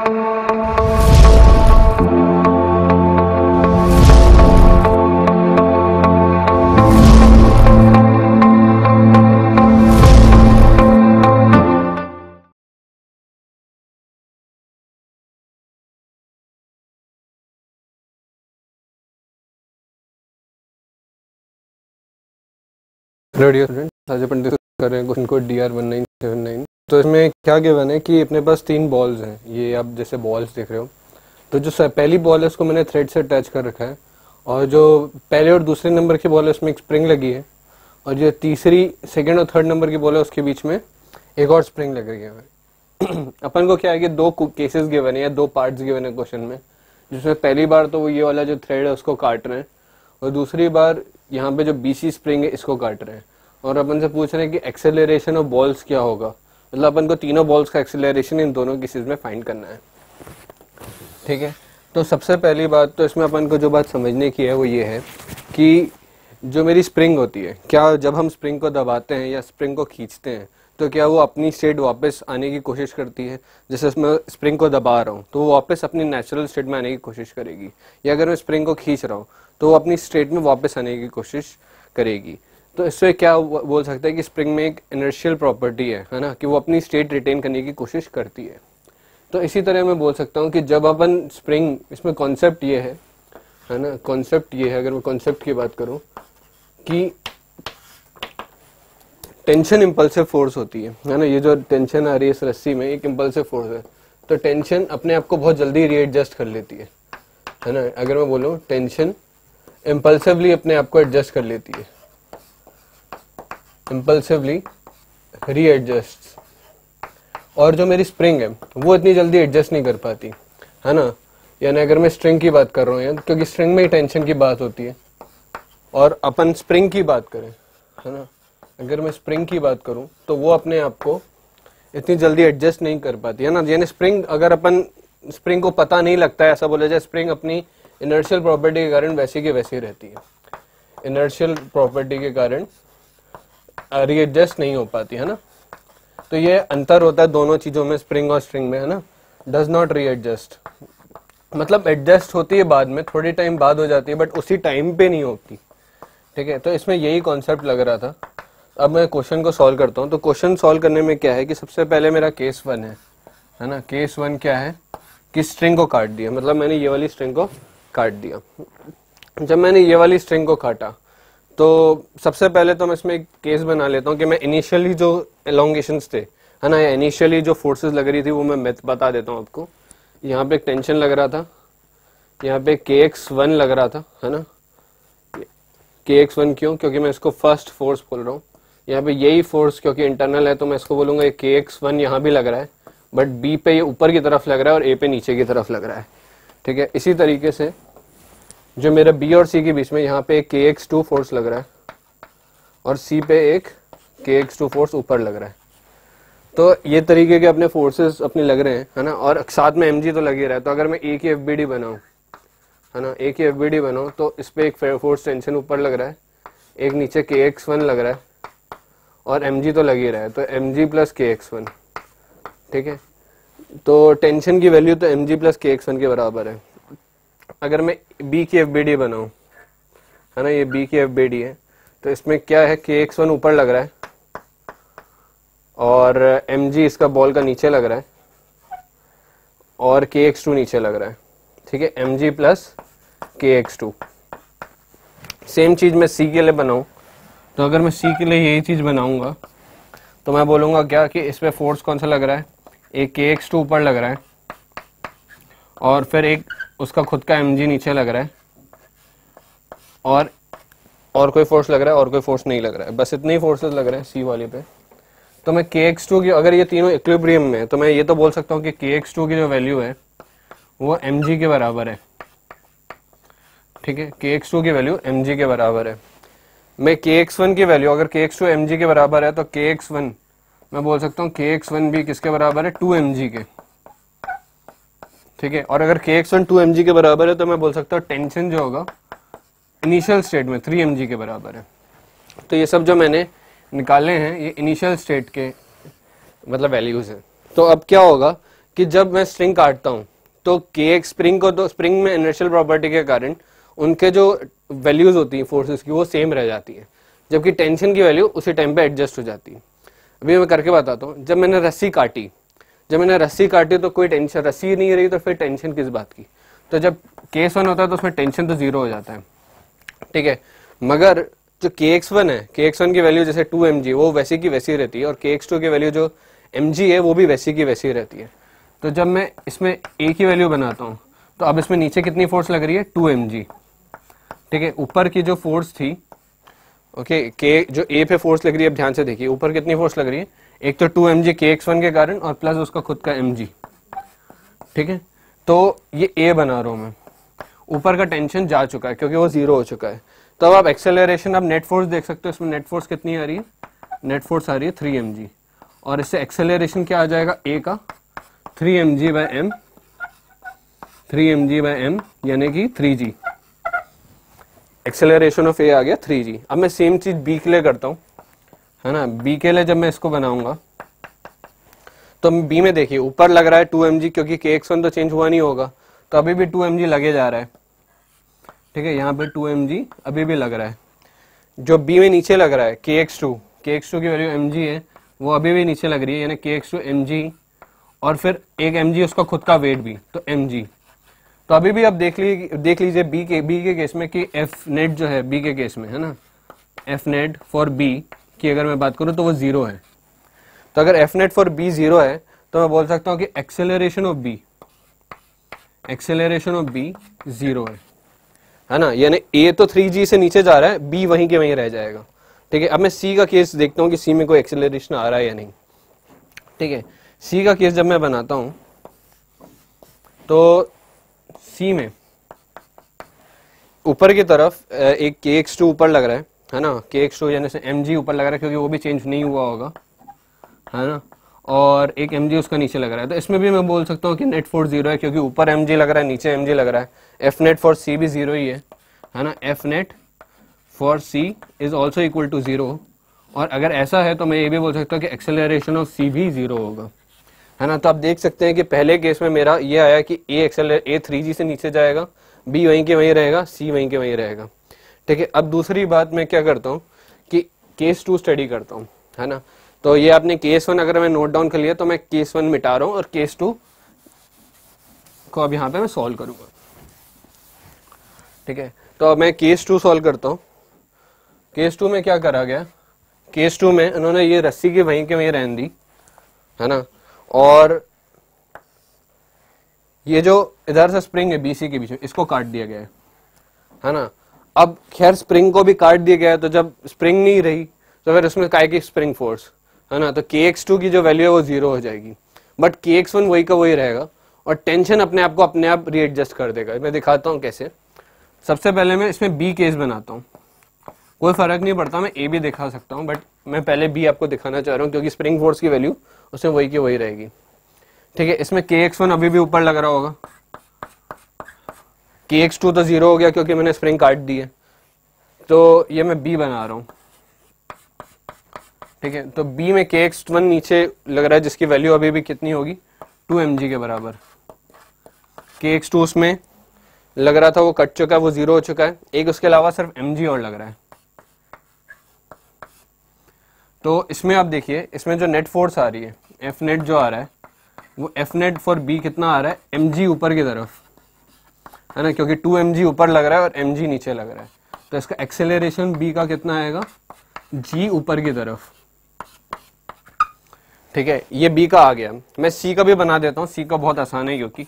Radio student आज अपन discuss कर रहे हैं क्वेश्चन कोड DR1979। तो इसमें क्या गिवन है कि अपने पास 3 बॉल्स हैं, ये आप जैसे बॉल्स देख रहे हो। तो जो पहली बॉल है उसको मैंने थ्रेड से अटैच कर रखा है, और जो पहले और दूसरे नंबर की बॉल है उसमें एक स्प्रिंग लगी है, और जो तीसरी सेकेंड और थर्ड नंबर की बॉल है उसके बीच में एक और स्प्रिंग लग रही है। अपन को क्या है कि 2 केसेस गिवन है या 2 पार्ट्स गिवन है क्वेश्चन में, जिसमें पहली बार तो वो ये वाला जो थ्रेड है उसको काट रहे हैं, और दूसरी बार यहाँ पे जो BC स्प्रिंग है इसको काट रहे हैं, और अपन से पूछ रहे हैं कि एक्सेलरेशन ऑफ बॉल्स क्या होगा। मतलब अपन को तीनों बॉल्स का एक्सेलरेशन इन दोनों केसेस में फाइंड करना है। ठीक है, तो सबसे पहली बात तो इसमें अपन को जो बात समझने की है वो ये है कि जो मेरी स्प्रिंग होती है, क्या जब हम स्प्रिंग को दबाते हैं या स्प्रिंग को खींचते हैं तो क्या वो अपनी स्टेट वापस आने की कोशिश करती है। जैसे मैं स्प्रिंग को दबा रहा हूँ तो वो वापस अपनी नेचुरल स्टेट में आने की कोशिश करेगी, या अगर मैं स्प्रिंग को खींच रहा हूँ तो वो अपनी स्टेट में वापस आने की कोशिश करेगी। तो इससे क्या बोल सकते हैं कि स्प्रिंग में एक इनर्शियल प्रॉपर्टी है ना, कि वो अपनी स्टेट रिटेन करने की कोशिश करती है। तो इसी तरह मैं बोल सकता हूँ कि जब अपन स्प्रिंग, इसमें कॉन्सेप्ट ये है ना, कॉन्सेप्ट ये है, अगर मैं कॉन्सेप्ट की बात करूँ कि टेंशन इम्पल्सिव फोर्स होती है ना, ये जो टेंशन आ रही है इस रस्सी में एक इम्पल्सिव फोर्स है। तो टेंशन अपने आप को बहुत जल्दी रीएडजस्ट कर लेती है ना। अगर मैं बोलूँ टेंशन इम्पल्सिवली अपने आप को एडजस्ट कर लेती है, इम्पल्सिवली रीएडजस्ट। और जो मेरी स्प्रिंग है वो इतनी जल्दी एडजस्ट नहीं कर पाती है ना। यानी अगर मैं स्ट्रिंग की बात कर रहा हूँ यार, क्योंकि स्ट्रिंग में ही टेंशन की बात होती है, और अपन स्प्रिंग की बात करें है ना, अगर मैं स्प्रिंग की बात करूं तो वो अपने आप को इतनी जल्दी एडजस्ट नहीं कर पाती है ना। यानी स्प्रिंग, अगर अपन स्प्रिंग को पता नहीं लगता है, ऐसा बोला जाए, स्प्रिंग अपनी इनर्शियल प्रॉपर्टी के कारण वैसी की वैसी रहती है, इनर्शियल प्रॉपर्टी के कारण रीएडजस्ट नहीं हो पाती है ना। तो ये अंतर होता है दोनों चीजों में, स्प्रिंग और स्ट्रिंग में है ना। डज नॉट रीएडजस्ट मतलब एडजस्ट होती है बाद में, थोड़ी टाइम बाद हो जाती है, बट उसी टाइम पे नहीं होती। ठीक है, तो इसमें यही कॉन्सेप्ट लग रहा था। अब मैं क्वेश्चन को सॉल्व करता हूँ। तो क्वेश्चन सॉल्व करने में क्या है कि सबसे पहले मेरा केस 1 है ना। केस 1 क्या है कि स्ट्रिंग को काट दिया, मतलब मैंने ये वाली स्ट्रिंग को काट दिया। जब मैंने ये वाली स्ट्रिंग को काटा तो सबसे पहले तो मैं इसमें एक केस बना लेता हूँ कि मैं इनिशियली जो एलोंगेशंस थे है ना, या इनिशियली जो फोर्सेस लग रही थी वो मैं बता देता हूँ आपको। यहाँ पे एक टेंशन लग रहा था, यहाँ पे KX1 लग रहा था है ना। KX1 क्यों? क्योंकि मैं इसको फर्स्ट फोर्स बोल रहा हूँ। यहाँ पे यही फोर्स क्योंकि इंटरनल है तो मैं इसको बोलूंगा KX1 यहाँ भी लग रहा है, बट B पे ये ऊपर की तरफ लग रहा है और A पे नीचे की तरफ लग रहा है। ठीक है, इसी तरीके से जो मेरा B और C के बीच में यहाँ पे एक KX2 फोर्स लग रहा है, और C पे एक KX2 फोर्स ऊपर लग रहा है। तो ये तरीके के अपने फोर्सेस अपने लग रहे हैं है ना, और साथ में mg तो लग ही रहा है। तो अगर मैं A की FBD बनाऊं है ना, A की FBD बनाऊं तो इस पे एक फोर्स टेंशन ऊपर लग रहा है, एक नीचे KX1 लग रहा है, और mg तो लग ही रहा है, तो mg प्लस KX1। ठीक है, तो टेंशन की वैल्यू तो mg प्लस KX1 के बराबर है। अगर मैं B की FBD बनाऊं है ना, ये B की FBD है, तो इसमें क्या है, KX1 ऊपर लग रहा है और mg इसका बॉल का नीचे लग रहा है, और KX2 नीचे लग रहा है। ठीक है, mg प्लस KX2। सेम चीज मैं C के लिए बनाऊं, तो अगर मैं C के लिए यही चीज बनाऊंगा तो मैं बोलूंगा क्या कि इस पे फोर्स कौन सा लग रहा है, एक KX2 ऊपर लग रहा है, और फिर एक उसका खुद का mg नीचे लग रहा है, और कोई फोर्स लग रहा है और कोई फोर्स नहीं लग रहा है, बस इतने ही फोर्सेस लग रहे हैं C वाले पे। तो मैं KX2 की, अगर ये तीनों इक्विलिब्रियम में है तो मैं ये तो बोल सकता हूँ कि KX2 की जो वैल्यू है वो mg के बराबर है। ठीक है, KX2 की वैल्यू mg के बराबर है। मैं KX1 की वैल्यू, अगर KX2 mg के बराबर है तो KX1 मैं बोल सकता हूँ KX1 भी किसके बराबर है, 2mg के। ठीक है, और अगर KX1 2mg के बराबर है तो मैं बोल सकता हूँ टेंशन जो होगा इनिशियल स्टेट में 3mg के बराबर है। तो ये सब जो मैंने निकाले हैं ये इनिशियल स्टेट के मतलब वैल्यूज हैं। तो अब क्या होगा कि जब मैं स्ट्रिंग काटता हूँ तो के स्प्रिंग को, तो स्प्रिंग में इनर्शियल प्रॉपर्टी के कारण उनके जो वैल्यूज होती हैं फोर्सेस की वो सेम रह जाती है, जबकि टेंशन की वैल्यू उसी टाइम पे एडजस्ट हो जाती है। अभी मैं करके बताता हूँ। जब मैंने रस्सी काटी तो कोई टेंशन, रस्सी नहीं रही तो फिर टेंशन किस बात की। तो जब केस 1 होता है तो उसमें टेंशन तो जीरो हो जाता है, ठीक है। मगर जो kx1 है, kx1 की वैल्यू जैसे 2 mg वो वैसी की वैसी रहती है, और kx2 की वैल्यू जो mg है वो भी वैसी की वैसी रहती है। तो जब मैं इसमें a की वैल्यू बनाता हूँ तो अब इसमें नीचे कितनी फोर्स लग रही है, 2 mg, ठीक है। ऊपर की जो फोर्स थी, ओके, के जो ए पे फोर्स लग रही है, अब ध्यान से देखिए ऊपर कितनी फोर्स लग रही है, एक तो 2 mg kx1 के कारण और प्लस उसका खुद का mg, ठीक है। तो ये ए बना रहा हूं मैं, ऊपर का टेंशन जा चुका है क्योंकि वो जीरो हो चुका है। तो अब आप एक्सेलरेशन, अब नेट फोर्स देख सकते हो, इसमें नेट फोर्स कितनी आ रही है, नेट फोर्स आ रही है 3 mg, और इससे एक्सेलरेशन क्या आ जाएगा, ए का 3 mg by m, 3 mg by m यानी कि 3g। एक्सेलरेशन ऑफ ए आ गया 3g। अब मैं सेम चीज बी के लिए करता हूं, है ना। बी के लिए जब मैं इसको बनाऊंगा तो बी में देखिए ऊपर लग रहा है 2 mg, क्योंकि kx1 तो चेंज हुआ नहीं होगा, तो अभी भी 2 mg लगे जा रहा है, ठीक है। यहाँ पे 2 mg अभी भी लग रहा है। जो बी में नीचे लग रहा है kx2 की वैल्यू mg है, वो अभी भी नीचे लग रही है, यानी kx2 mg, और फिर एक mg उसका खुद का वेट भी, तो mg। तो अभी भी आप देख लीजिए बी के केस में कि एफ नेट जो है बी के केस में, है ना, एफ नेट फॉर बी की अगर मैं बात करूं तो वो जीरो है। तो अगर F net for B zero है तो मैं बोल सकता हूं कि एक्सेलरेशन ऑफ बी जीरो है ना। यानी ए तो 3g से नीचे जा रहा है, बी वहीं के वहीं रह जाएगा, ठीक है। अब मैं सी का केस देखता हूं कि सी में कोई एक्सेलरेशन आ रहा है या नहीं, ठीक है। सी का केस जब मैं बनाता हूं तो सी में ऊपर की तरफ एक kx2 ऊपर लग रहा है ना, kx2 यानी से mg ऊपर लग रहा है क्योंकि वो भी चेंज नहीं हुआ होगा, है ना, और एक mg उसका नीचे लग रहा है। तो इसमें भी मैं बोल सकता हूँ कि नेट फोर्स जीरो है, क्योंकि ऊपर mg लग रहा है, नीचे mg लग रहा है। एफ नेट फॉर सी भी जीरो ही है ना, F net for C is also equal to zero. और अगर ऐसा है तो मैं ये भी बोल सकता हूँ कि एक्सेलरेशन ऑफ सी भी जीरो होगा, है ना। तो आप देख सकते हैं कि पहले केस में मेरा ये आया कि ए 3g से नीचे जाएगा, बी वहीं के वहीं रहेगा, सी वहीं के वहीं रहेगा, ठीक है। अब दूसरी बात मैं क्या करता हूँ कि केस 2 स्टडी करता हूँ, है ना। तो ये आपने केस 1 अगर मैं नोट डाउन कर लिया तो मैं केस 1 मिटा रहा हूँ और केस 2 को अब यहाँ पे मैं सॉल्व करूंगा, ठीक है। तो अब मैं केस 2 सॉल्व करता हूँ। केस 2 में क्या करा गया, केस 2 में उन्होंने ये रस्सी की वहीं के वहीं रहने दी, है ना, और ये जो इधर से स्प्रिंग है बीसी के बीच में, इसको काट दिया गया है ना। अब खैर स्प्रिंग को भी काट दिया गया है, तो जब स्प्रिंग नहीं रही तो फिर उसमें काय की स्प्रिंग फोर्स, है ना। तो kx2 की जो वैल्यू है वो जीरो हो जाएगी, बट kx1 वही का वही रहेगा, और टेंशन अपने आप रीएडजस्ट कर देगा। मैं दिखाता हूँ कैसे। सबसे पहले मैं इसमें बी केस बनाता हूँ, कोई फर्क नहीं पड़ता, मैं ए भी दिखा सकता हूँ, बट मैं पहले बी आपको दिखाना चाह रहा हूँ क्योंकि स्प्रिंग फोर्स की वैल्यू उसमें वही की वही रहेगी, ठीक है। इसमें kx1 अभी भी ऊपर लग रहा होगा, kx2 तो जीरो हो गया क्योंकि मैंने स्प्रिंग काट दी है। तो ये मैं बी बना रहा हूँ, ठीक है। तो बी में kx1 नीचे लग रहा है जिसकी वैल्यू अभी भी कितनी होगी, 2 mg के बराबर। kx2 उसमें लग रहा था वो कट चुका है, वो जीरो हो चुका है, एक उसके अलावा सिर्फ mg और लग रहा है। तो इसमें आप देखिए इसमें जो नेट फोर्स आ रही है, एफ नेट जो आ रहा है वो एफ नेट फॉर बी कितना आ रहा है, mg ऊपर की तरफ, है ना, क्योंकि 2 mg ऊपर लग रहा है और mg नीचे लग रहा है। तो इसका एक्सेलरेशन बी का कितना आएगा, g ऊपर की तरफ, ठीक है। ये बी का आ गया। मैं सी का भी बना देता हूँ, सी का बहुत आसान है, क्योंकि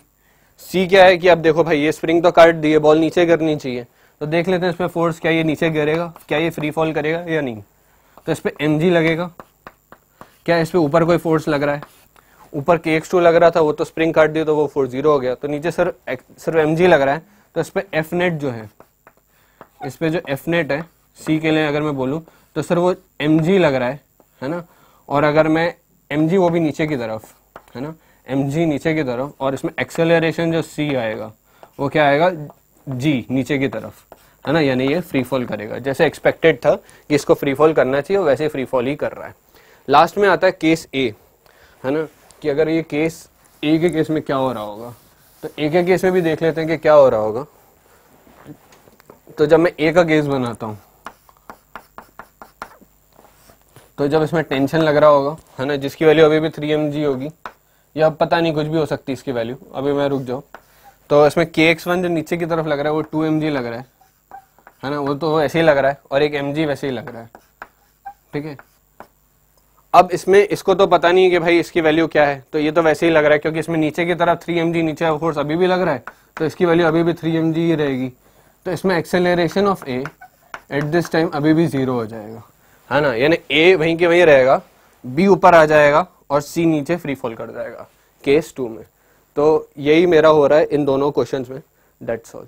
सी क्या है कि आप देखो भाई ये स्प्रिंग तो काट दी है, बॉल नीचे गिरनी चाहिए, तो देख लेते हैं इसमें फोर्स क्या ये नीचे गिरेगा, क्या ये फ्री फॉल करेगा या नहीं। तो इस पे mg लगेगा, क्या इस पे ऊपर कोई फोर्स लग रहा है, ऊपर kx2 लग रहा था, वो तो स्प्रिंग काट दी तो वो फोर्स जीरो हो गया, तो नीचे सिर्फ mg लग रहा है। तो इस पे एफ नेट जो है, इस पे जो एफ नेट है सी के लिए अगर मैं बोलूँ तो सर वो mg लग रहा है ना, और अगर मैं mg वो भी नीचे की तरफ, है ना, mg नीचे की तरफ, और इसमें एक्सेलरेशन जो c आएगा वो क्या आएगा, g नीचे की तरफ, है ना, यानी ये फ्री फॉल करेगा, जैसे एक्सपेक्टेड था कि इसको फ्री फॉल करना चाहिए वैसे फ्री फॉल ही कर रहा है। लास्ट में आता है केस ए, है ना, कि अगर ये केस ए के केस में क्या हो रहा होगा। तो ए के केस में भी देख लेते हैं कि क्या हो रहा होगा। तो जब मैं ए का केस बनाता हूं, तो जब इसमें टेंशन लग रहा होगा, है ना, जिसकी वैल्यू अभी भी 3mg होगी, या पता नहीं कुछ भी हो सकती इसकी वैल्यू, अभी मैं रुक जाऊँ। तो इसमें kx1 जो नीचे की तरफ लग रहा है वो 2mg लग रहा है ना, वो तो ऐसे ही लग रहा है, और एक mg वैसे ही लग रहा है, ठीक है। अब इसमें इसको तो पता नहीं है कि भाई इसकी वैल्यू क्या है, तो ये तो वैसे ही लग रहा है, क्योंकि इसमें नीचे की तरफ 3mg नीचे ऑफ कोर्स अभी भी लग रहा है, तो इसकी वैल्यू अभी भी 3mg ही रहेगी। तो इसमें acceleration of A at this time अभी भी 0 हो जाएगा, है ना, यानी ए वहीं के वहीं रहेगा, बी ऊपर आ जाएगा और सी नीचे फ्री फॉल कर जाएगा केस 2 में। तो यही मेरा हो रहा है इन दोनों क्वेश्चंस में। That's all.